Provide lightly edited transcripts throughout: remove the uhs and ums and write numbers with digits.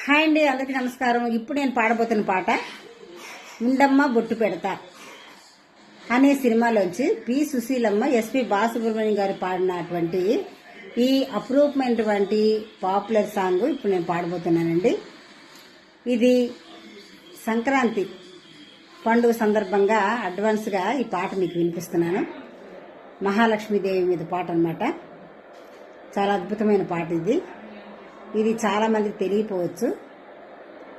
Hi అండి, అందరికీ నమస్కారం. ఇప్పుడు నేను పాడబోతున్న పాట ఉండమ్మ బొట్టు పెడతా అనే సినిమాలోంచి పి సుశీలమ్మ ఎస్పి బాలసుబ్రహ్మణ్యం గారు పాడినటువంటి ఈ అపురూపమైనటువంటి పాపులర్ సాంగ్ ఇప్పుడు నేను పాడబోతున్నానండి. ఇది సంక్రాంతి పండుగ సందర్భంగా అడ్వాన్స్గా ఈ పాట మీకు వినిపిస్తున్నాను. మహాలక్ష్మీదేవి మీద పాట అన్నమాట. చాలా అద్భుతమైన పాట ఇది. ఇది చాలామందికి తెలియపోవచ్చు,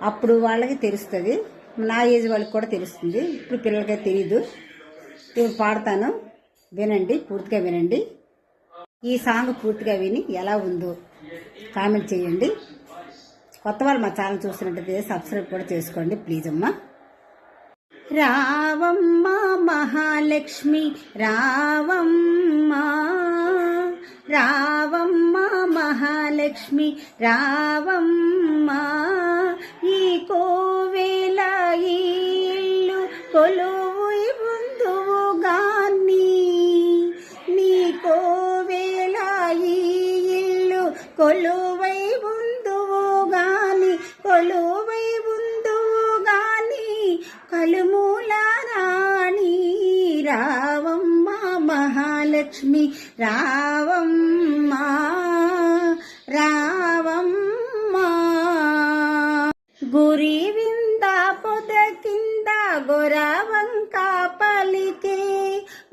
అప్పుడు వాళ్ళకి తెలుస్తుంది, నా ఏజ్ వాళ్ళకి కూడా తెలుస్తుంది. ఇప్పుడు పిల్లలకి తెలీదు. ఇప్పుడు పాడతాను, వినండి, పూర్తిగా వినండి. ఈ సాంగ్ పూర్తిగా విని ఎలా ఉందో కామెంట్ చేయండి. కొత్త వాళ్ళు మా ఛానల్ చూస్తున్నట్టయితే సబ్స్క్రైబ్ కూడా చేసుకోండి ప్లీజ్ అమ్మా. రావమ్మ మహాలక్ష్మి రావమ్మ, రావమ్మ మహాలక్ష్మి రావమ్మ, ఈ కోవేల ఇల్లు కొలువు ముందువు గాని, నీ కోవేల ఇల్లు కొలువై ముందువు గాని, కొలువై ముందువు గాని, కలుమూల రాణి రావమ్మ మహాలక్ష్మి రావమ్మ, రావమ్మ. గురి వింద పొద కింద గొరవంక పలికే,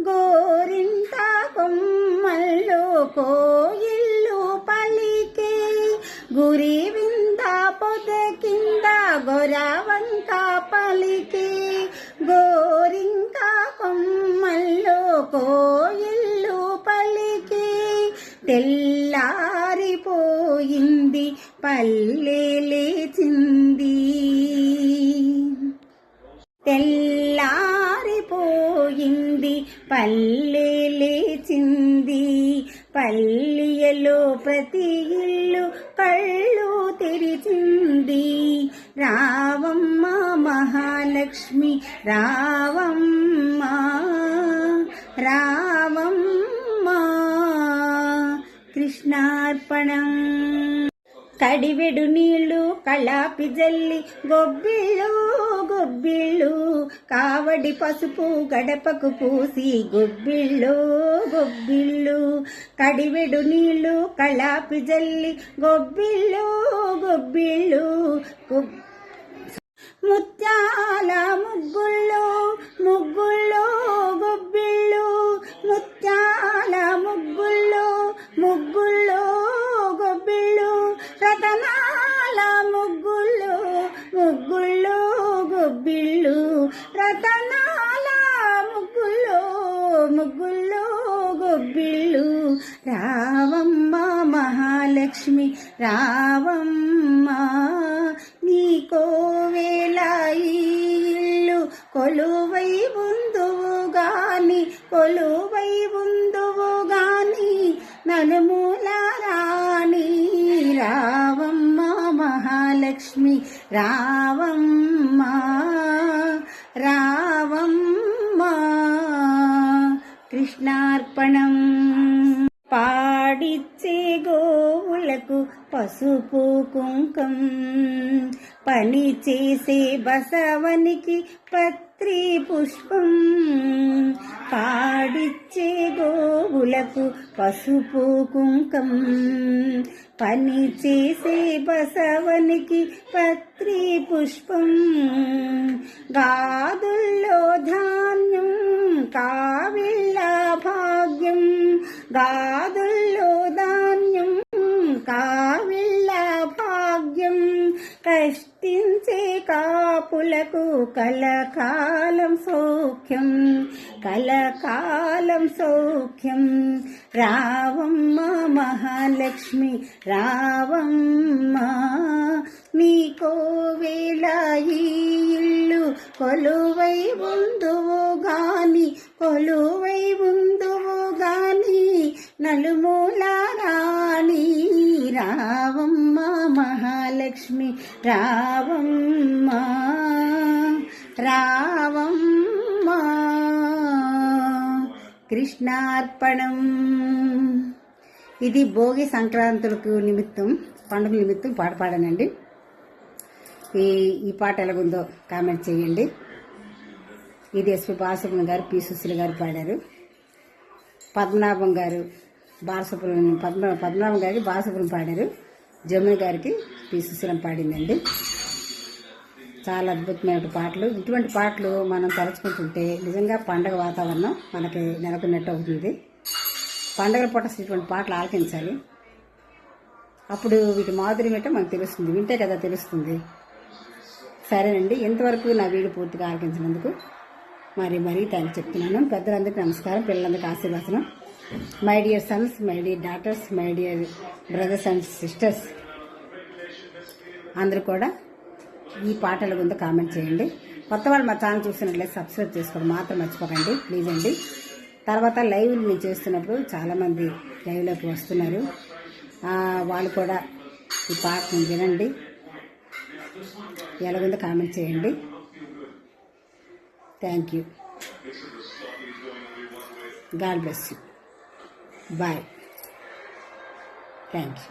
గోరింట కొమ్మల్లో కోయిల్లు పలికే, గురి వింద పొద కింద గొరవంక పలికే, గోరింక కొమ్మల్లో కోయిల్లు పలికే, తెల్లారిపోయింది పల్లె లేచింది, తెల్లారిపోయింది పల్లె లేచింది, పల్లెలో ప్రతి ఇల్లు కళ్ళు తెరిచింది, రావమ్మ మహాలక్ష్మి రావమ్మ, రావమ్మ. కృష్ణార్పణం. కడివెడు నీళ్లు కళాపి జల్లి గొబ్బిళ్ళు గొబ్బిళ్ళు, కావడి పసుపు గడపకు పూసి గొబ్బిళ్ళు గొబ్బిళ్ళు, కడివెడు నీళ్లు కళాపి జల్లి గొబ్బిళ్ళు గొబ్బిళ్ళు, ముత్యాల ముగ్గుల్లో ముగ్గుల్లో గొబ్బిళ్ళు, ముత్యాల ముగ్గుల్లో ముగ్గుల్లో గొబ్బిళ్ళు, రతనాల ముగ్గుల్లో ముగ్గుల్లో గొబ్బిళ్ళు, రతనాల ముగ్గుల్లో ముగ్గుల్లో గొబ్బిళ్ళు, రావమ్మ మహాలక్ష్మి రావమ్మ, నీ కోవేల ఇల్లు కొలువై ముందువు గాని, కొలువై ముందువు గాని, నలుమూల రాణి రావమ్మ మహాలక్ష్మి రావమ్మ, రావమ్మ. కృష్ణార్పణం. పాడిచ్చే గోవులకు పసుపు కుంకం, పని చేసే బసవనికి పత్రి పుష్పం, పాడిచ్చే గోవులకు పసుపు కుంకం, పని చేసే బసవనికి పత్రి పుష్పం, గాదుల్లో ధాన్యం కావిళ్ళ భాగ్యం, గాదుల్లో ధాన్యం కావిళ్ళ భాగ్యం, కష్టించే కాపులకు కలకాలం సౌఖ్యం, కలకాలం సౌఖ్యం, రావమ్మ మహాలక్ష్మి రావమ్మ, నీ కోవేల ఇల్లు కొలువై ముందువు గాని, కొలువై ముందువు గాని, నలుమూల రాణి రావమ్మ మహాలక్ష్మి రావమ్మ, రావమ్మ. కృష్ణార్పణం. ఇది భోగి సంక్రాంతులకు నిమిత్తం, పండుగ నిమిత్తం పాట పాడానండి. ఈ పాట ఎలాగుందో కామెంట్ చేయండి. ఇది ఎస్పి బాలసుబ్రహ్మణ్యం గారు, పి సుశీల గారు పాడారు. పద్మనాభం గారు బాలసుబ్రహ్మణ్యం, పద్మనాభం గారికి బాలసుబ్రహ్మణ్యం పాడారు. జమున గారికి పి సుశీలం పాడిందండి. చాలా అద్భుతమైన పాటలు. ఇటువంటి పాటలు మనం తలుచుకుంటుంటే నిజంగా పండగ వాతావరణం మనకి నెలకొన్నట్టు అవుతుంది. పండగల పూట ఇటువంటి పాటలు ఆలకించాలి. అప్పుడు వీటి మాధుర్యం ఏంటో మనకు తెలుస్తుంది, వింటే కదా తెలుస్తుంది. సరేనండి, ఇంతవరకు నా వీడియో పూర్తిగా ఆలకించినందుకు మరీ థ్యాంక్స్ చెప్తున్నాను. పెద్దలందరికీ నమస్కారం, పిల్లలందరికీ ఆశీర్వాదం. My dear Sons, my dear daughters, my dear brothers and sisters అందరూ కూడా ఈ పాటల గురించి కామెంట్ చేయండి. కొత్త వాళ్ళు మా ఛానల్ చూసినట్లయితే సబ్స్క్రైబ్ చేసుకోవడం మాత్రం మర్చిపోకండి ప్లీజ్ అండి. తర్వాత లైవ్లు నేను చేస్తున్నప్పుడు చాలామంది లైవ్లోకి వస్తున్నారు. వాళ్ళు కూడా ఈ పాటను వినండి, ఎలాగుందో కామెంట్ చేయండి. Thank you. God bless you. Bye. Thank you.